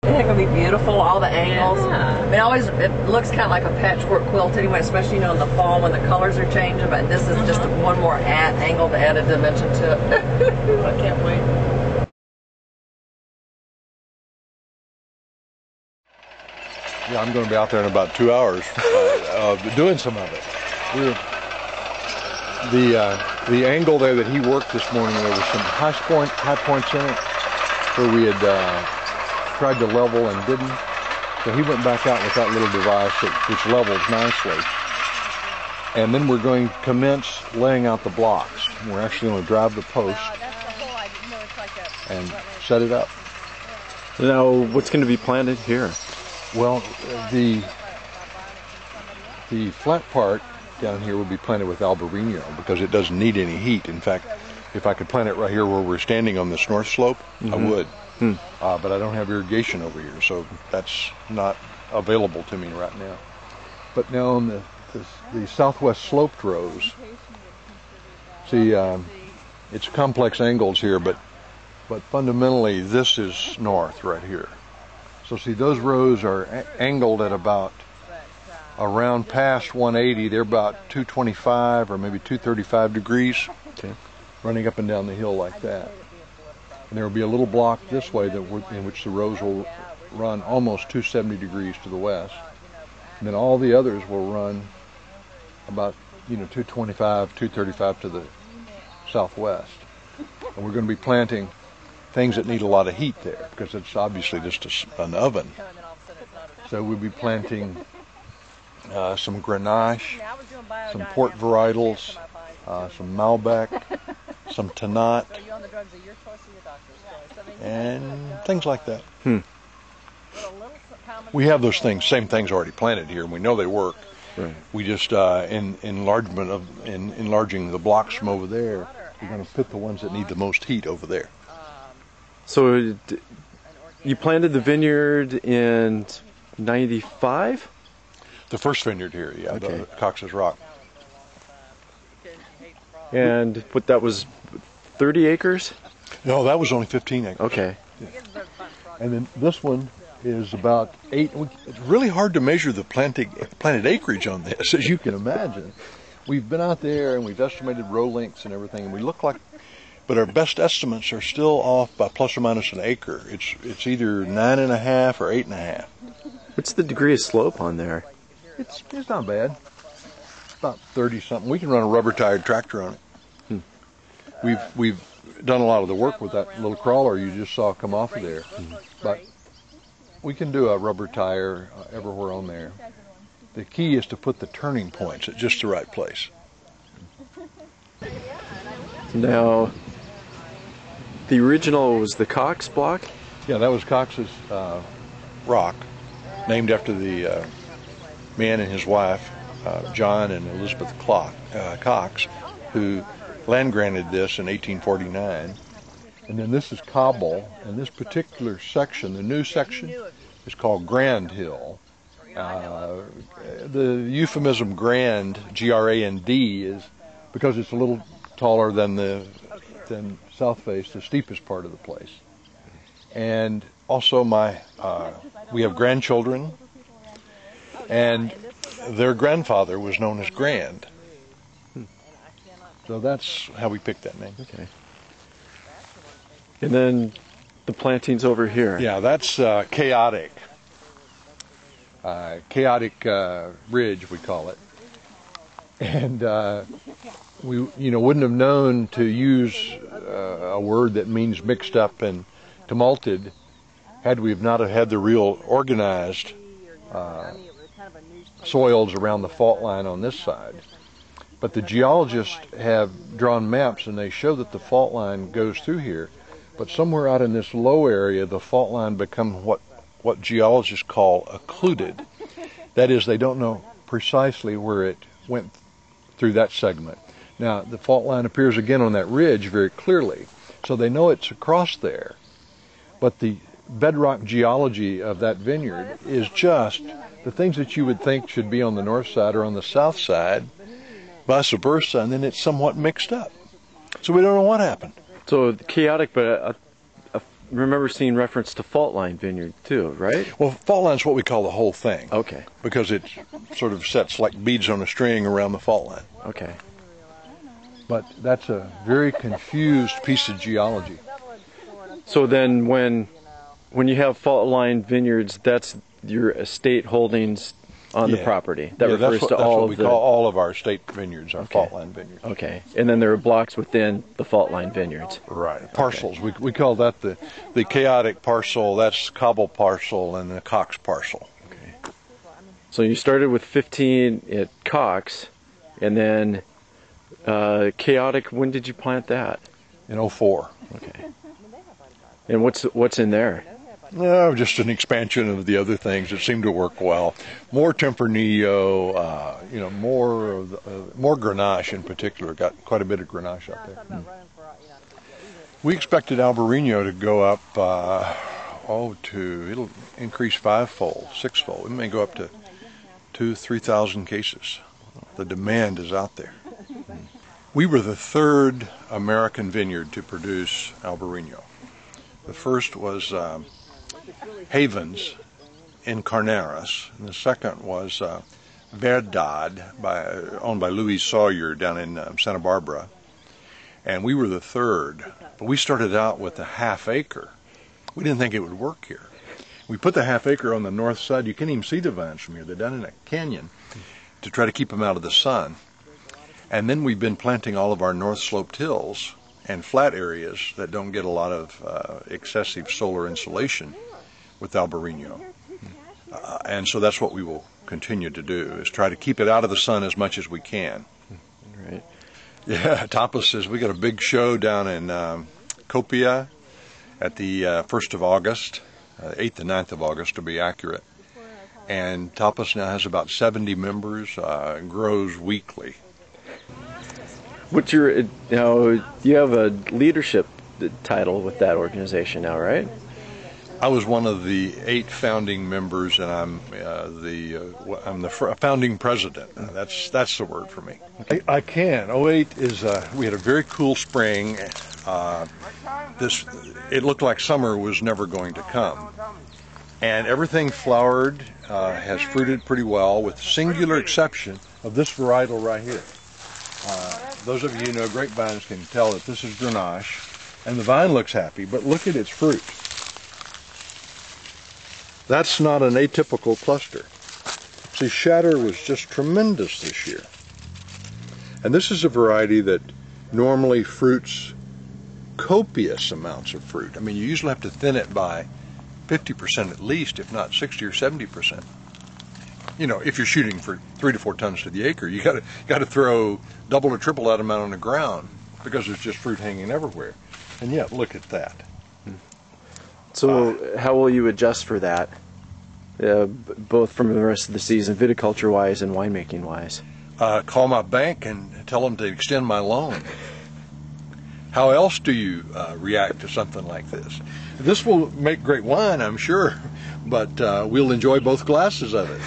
think it'll be beautiful, all the angles. Yeah. I mean, it looks kind of like a patchwork quilt anyway, especially, you know, in the fall when the colors are changing, but this is just one more angle to add a dimension to it. I can't wait. Yeah, I'm going to be out there in about 2 hours doing some of it. The angle there that he worked this morning, there was some high points in it where we had tried to level and didn't. So he went back out with that little device which levels nicely. And then we're going to commence laying out the blocks. We're actually going to drive the post and set it up. Now, what's going to be planted here? Well, the flat part down here would be planted with Albariño because it doesn't need any heat. In fact, if I could plant it right here where we're standing on this north slope, I would. But I don't have irrigation over here, so that's not available to me right now. But now on the southwest sloped rows, see, it's complex angles here, but fundamentally this is north right here. So see, those rows are angled at about around past 180. They're about 225 or maybe 235 degrees, running up and down the hill like that. And there will be a little block this way in which the rows will run almost 270 degrees to the west. And then all the others will run about 225, 235 to the southwest. And we're going to be planting things that need a lot of heat there because it's obviously just an oven. So we'll be planting some Grenache, some port varietals, some Malbec, some Tannat, and things like that. We have those same things already planted here, and we know they work. Right. We just enlarging the blocks from over there, we're going to put the ones that need the most heat over there. So you planted the vineyard in 95? The first vineyard here, yeah, okay. The Cox's Rock. And that was 30 acres? No, that was only 15 acres. Okay. Yeah. And then this one is about 8. It's really hard to measure the planted acreage on this, as you can imagine. We've been out there and we've estimated row lengths and everything, and we look like, but our best estimates are still off by plus or minus an acre. It's either 9.5 or 8.5. What's the degree of slope on there? It's not bad. It's about 30 something. We can run a rubber tired tractor on it. We've done a lot of the work with that little crawler you just saw come off of there, but we can do a rubber tire everywhere on there. The key is to put the turning points at just the right place. Now, the original was the Cox block? Yeah, that was Cox's rock, named after the man and his wife, John and Elizabeth Cox, who land granted this in 1849. And then this is cobble, and this particular section, the new section, is called Grand Hill. The euphemism grand, G-R-A-N-D, is because it's a little taller than South Face, the steepest part of the place. And also we have grandchildren, and their grandfather was known as Grand. So that's how we picked that name. Okay. And then the plantings over here. Yeah, that's chaotic. Chaotic ridge, we call it. And we wouldn't have known to use a word that means mixed up and tumulted had we not have had the real organized soils around the fault line on this side. But the geologists have drawn maps and they show that the fault line goes through here, but somewhere out in this low area the fault line becomes what geologists call occluded. That is, they don't know precisely where it went through that segment. Now, the fault line appears again on that ridge very clearly, so they know it's across there. But the bedrock geology of that vineyard is just the things that you would think should be on the north side or on the south side, vice versa, and then it's somewhat mixed up. So we don't know what happened. So chaotic, but remember seeing reference to fault line vineyard too, right? Well, fault line's what we call the whole thing. Okay. Because it sort of sets like beads on a string around the fault line. Okay. But that's a very confused piece of geology. So then when you have fault line vineyards, that's your estate holdings on the property. That refers to all of we call all of our estate vineyards, our fault line vineyards. Okay. And then there are blocks within the fault line vineyards. Right. Parcels. Okay. We call that the chaotic parcel, that's Cobble parcel, and the Cox parcel. Okay. So you started with 15 at Cox, and then chaotic, when did you plant that? In 04. Okay. And what's in there? No, just an expansion of the other things that seem to work well. More Tempranillo, more Grenache in particular. Got quite a bit of Grenache out there. We expected Albarino to go up, it'll increase 5-fold, 6-fold. It may go up to 2,000-3,000 cases. The demand is out there. We were the third American vineyard to produce Albarino. The first was Havens in Carneras, and the second was Verdad, owned by Louis Sawyer down in Santa Barbara, and we were the third. But we started out with a half acre. We didn't think it would work here. We put the half acre on the north side. You can't even see the vines from here. They're down in a canyon to try to keep them out of the sun. And then we've been planting all of our north sloped hills and flat areas that don't get a lot of excessive solar insolation with Albarino. And so that's what we will continue to do, is try to keep it out of the sun as much as we can. Right. Yeah, Tapas says we got a big show down in Copia at the 1st of August, 8th and 9th of August to be accurate. And Tapas now has about 70 members, grows weekly. What's your, you have a leadership title with that organization now, right? I was one of the 8 founding members, and I'm the founding president. That's the word for me. I can. 08 is we had a very cool spring. It looked like summer was never going to come, and everything flowered, has fruited pretty well, with singular exception of this varietal right here. Those of you who know grapevines can tell that this is Grenache, and the vine looks happy, but look at its fruit. That's not an atypical cluster. See, shatter was just tremendous this year. And this is a variety that normally fruits copious amounts of fruit. I mean, you usually have to thin it by 50% at least, if not 60 or 70%. If you're shooting for 3 to 4 tons to the acre, you got to throw double or triple that amount on the ground because there's just fruit hanging everywhere. And yet, look at that. So how will you adjust for that, both from the rest of the season, viticulture-wise and winemaking-wise? Call my bank and tell them to extend my loan. How else do you react to something like this? This will make great wine, I'm sure, but we'll enjoy both glasses of it.